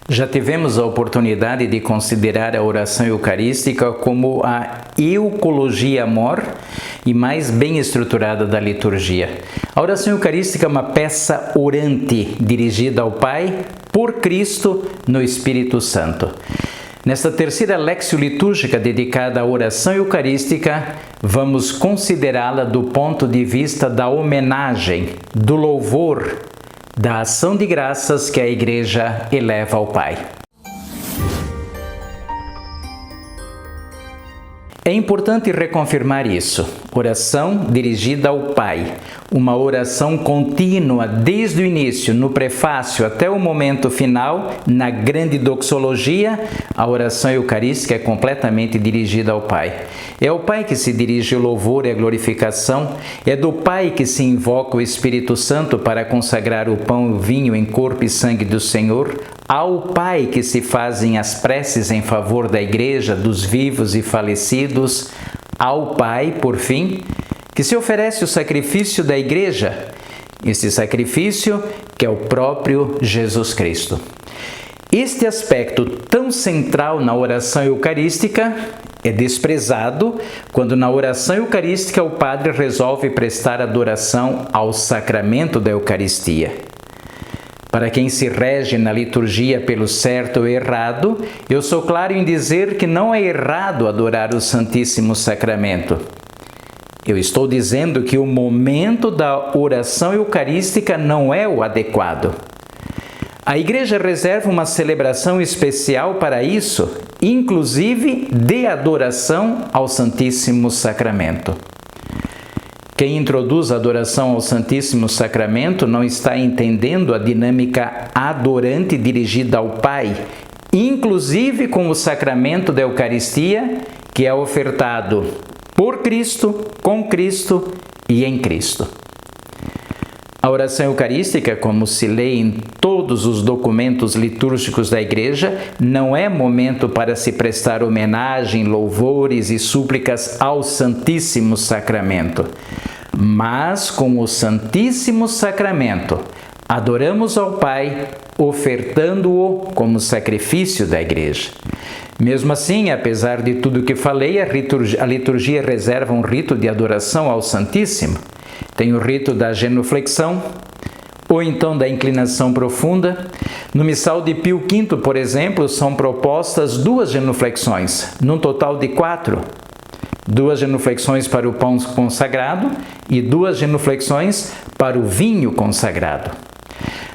Já tivemos a oportunidade de considerar a oração eucarística como a eucologia mor e mais bem estruturada da liturgia. A oração eucarística é uma peça orante dirigida ao Pai por Cristo no Espírito Santo. Nesta terceira léxio litúrgica dedicada à oração eucarística, vamos considerá-la do ponto de vista da homenagem, do louvor, da ação de graças que a Igreja eleva ao Pai. É importante reconfirmar isso. Oração dirigida ao Pai. Uma oração contínua desde o início, no prefácio até o momento final, na grande doxologia, a oração eucarística é completamente dirigida ao Pai. É ao Pai que se dirige o louvor e a glorificação, é do Pai que se invoca o Espírito Santo para consagrar o pão e o vinho em corpo e sangue do Senhor, ao Pai que se fazem as preces em favor da Igreja, dos vivos e falecidos, ao Pai, por fim, que se oferece o sacrifício da Igreja, esse sacrifício que é o próprio Jesus Cristo. Este aspecto tão central na oração eucarística é desprezado quando na oração eucarística o padre resolve prestar adoração ao sacramento da Eucaristia. Para quem se rege na liturgia pelo certo ou errado, eu sou claro em dizer que não é errado adorar o Santíssimo Sacramento. Eu estou dizendo que o momento da oração eucarística não é o adequado. A Igreja reserva uma celebração especial para isso, inclusive de adoração ao Santíssimo Sacramento. Quem introduz a adoração ao Santíssimo Sacramento não está entendendo a dinâmica adorante dirigida ao Pai, inclusive com o sacramento da Eucaristia, que é ofertado por Cristo, com Cristo e em Cristo. A oração eucarística, como se lê em todos os documentos litúrgicos da Igreja, não é momento para se prestar homenagem, louvores e súplicas ao Santíssimo Sacramento. Mas com o Santíssimo Sacramento, adoramos ao Pai, ofertando-o como sacrifício da Igreja. Mesmo assim, apesar de tudo que falei, a liturgia reserva um rito de adoração ao Santíssimo. Tem o rito da genuflexão, ou então da inclinação profunda. No Missal de Pio V, por exemplo, são propostas 2 genuflexões, num total de 4. 2 genuflexões para o pão consagrado e 2 genuflexões para o vinho consagrado.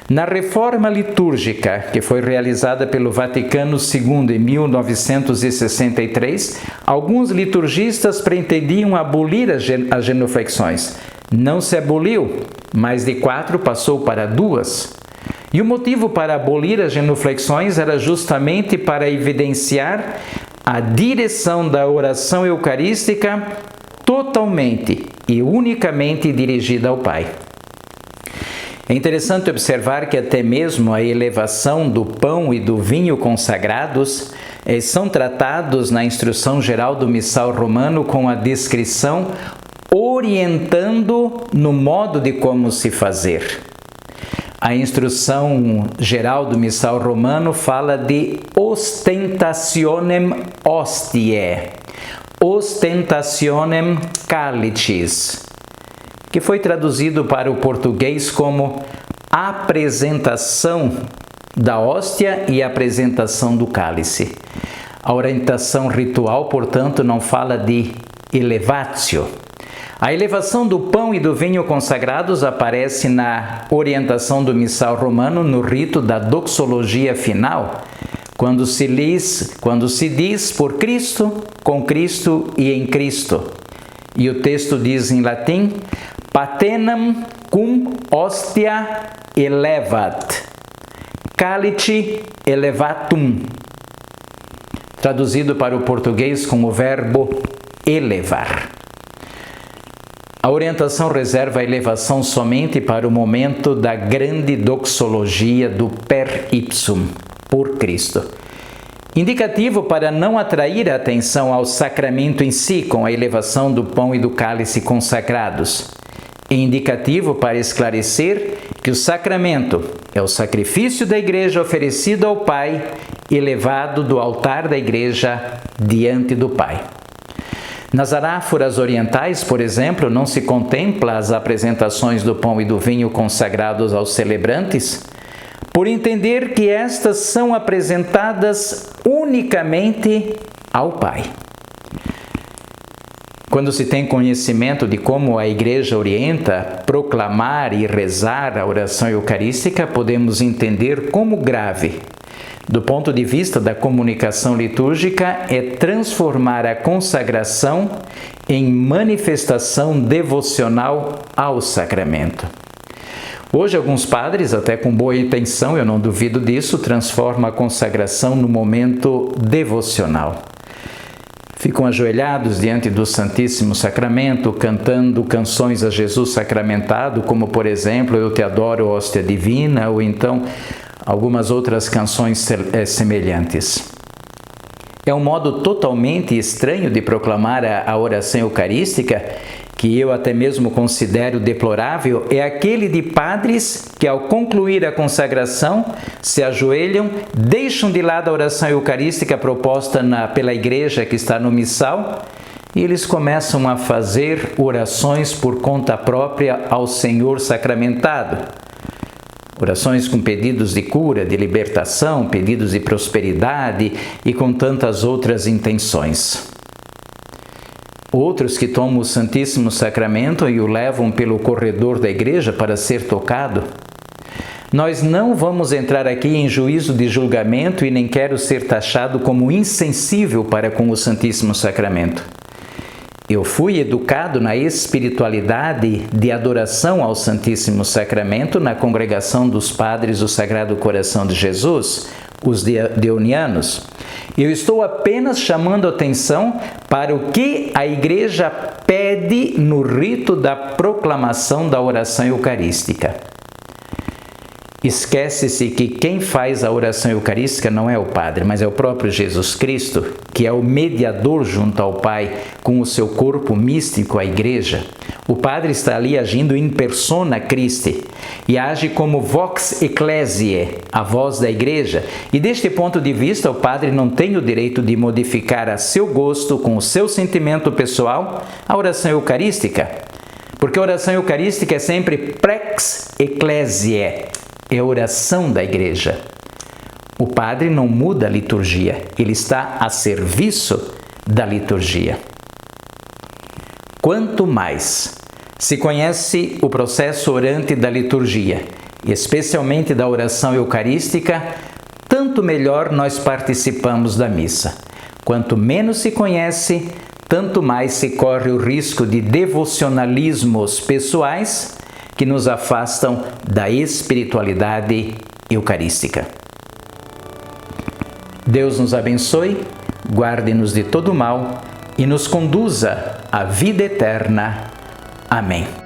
Na reforma litúrgica, que foi realizada pelo Vaticano II em 1963, alguns liturgistas pretendiam abolir as genuflexões. Não se aboliu, mas de 4 passou para 2. E o motivo para abolir as genuflexões era justamente para evidenciar a direção da oração eucarística totalmente e unicamente dirigida ao Pai. É interessante observar que até mesmo a elevação do pão e do vinho consagrados são tratados na instrução geral do Missal Romano com a descrição orientando no modo de como se fazer. A instrução geral do Missal Romano fala de ostentationem hostiae, ostentationem calicis, que foi traduzido para o português como apresentação da hóstia e apresentação do cálice. A orientação ritual, portanto, não fala de elevatio. A elevação do pão e do vinho consagrados aparece na orientação do Missal Romano no rito da doxologia final, quando se diz por Cristo, com Cristo e em Cristo. E o texto diz em latim: Patenam cum hostia elevat, calice elevatum. Traduzido para o português com o verbo elevar. A orientação reserva a elevação somente para o momento da grande doxologia do per ipsum, por Cristo. Indicativo para não atrair a atenção ao sacramento em si com a elevação do pão e do cálice consagrados. E indicativo para esclarecer porque o sacramento é o sacrifício da Igreja oferecido ao Pai e levado do altar da Igreja diante do Pai. Nas anáforas orientais, por exemplo, não se contempla as apresentações do pão e do vinho consagrados aos celebrantes, por entender que estas são apresentadas unicamente ao Pai. Quando se tem conhecimento de como a Igreja orienta proclamar e rezar a oração eucarística, podemos entender como grave, do ponto de vista da comunicação litúrgica, é transformar a consagração em manifestação devocional ao sacramento. Hoje, alguns padres, até com boa intenção, eu não duvido disso, transformam a consagração no momento devocional. Ficam ajoelhados diante do Santíssimo Sacramento, cantando canções a Jesus sacramentado, como, por exemplo, Eu Te Adoro, Hóstia Divina, ou então algumas outras canções semelhantes. É um modo totalmente estranho de proclamar a oração eucarística, que eu até mesmo considero deplorável, é aquele de padres que, ao concluir a consagração, se ajoelham, deixam de lado a oração eucarística proposta pela igreja que está no missal e eles começam a fazer orações por conta própria ao Senhor sacramentado. Orações com pedidos de cura, de libertação, pedidos de prosperidade e com tantas outras intenções. Outros que tomam o Santíssimo Sacramento e o levam pelo corredor da igreja para ser tocado. Nós não vamos entrar aqui em juízo de julgamento e nem quero ser taxado como insensível para com o Santíssimo Sacramento. Eu fui educado na espiritualidade de adoração ao Santíssimo Sacramento na congregação dos Padres do Sagrado Coração de Jesus, os deonianos. Eu estou apenas chamando atenção para o que a Igreja pede no rito da proclamação da oração eucarística. Esquece-se que quem faz a oração eucarística não é o Padre, mas é o próprio Jesus Cristo, que é o mediador junto ao Pai com o seu corpo místico, a Igreja. O Padre está ali agindo in persona Christi e age como vox ecclesiae, a voz da Igreja. E deste ponto de vista, o Padre não tem o direito de modificar a seu gosto, com o seu sentimento pessoal, a oração eucarística. Porque a oração eucarística é sempre prex ecclesiae, é a oração da Igreja. O Padre não muda a liturgia, ele está a serviço da liturgia. Quanto mais se conhece o processo orante da liturgia, especialmente da oração eucarística, tanto melhor nós participamos da missa. Quanto menos se conhece, tanto mais se corre o risco de devocionalismos pessoais que nos afastam da espiritualidade eucarística. Deus nos abençoe, guarde-nos de todo mal e nos conduza à vida eterna. Amém.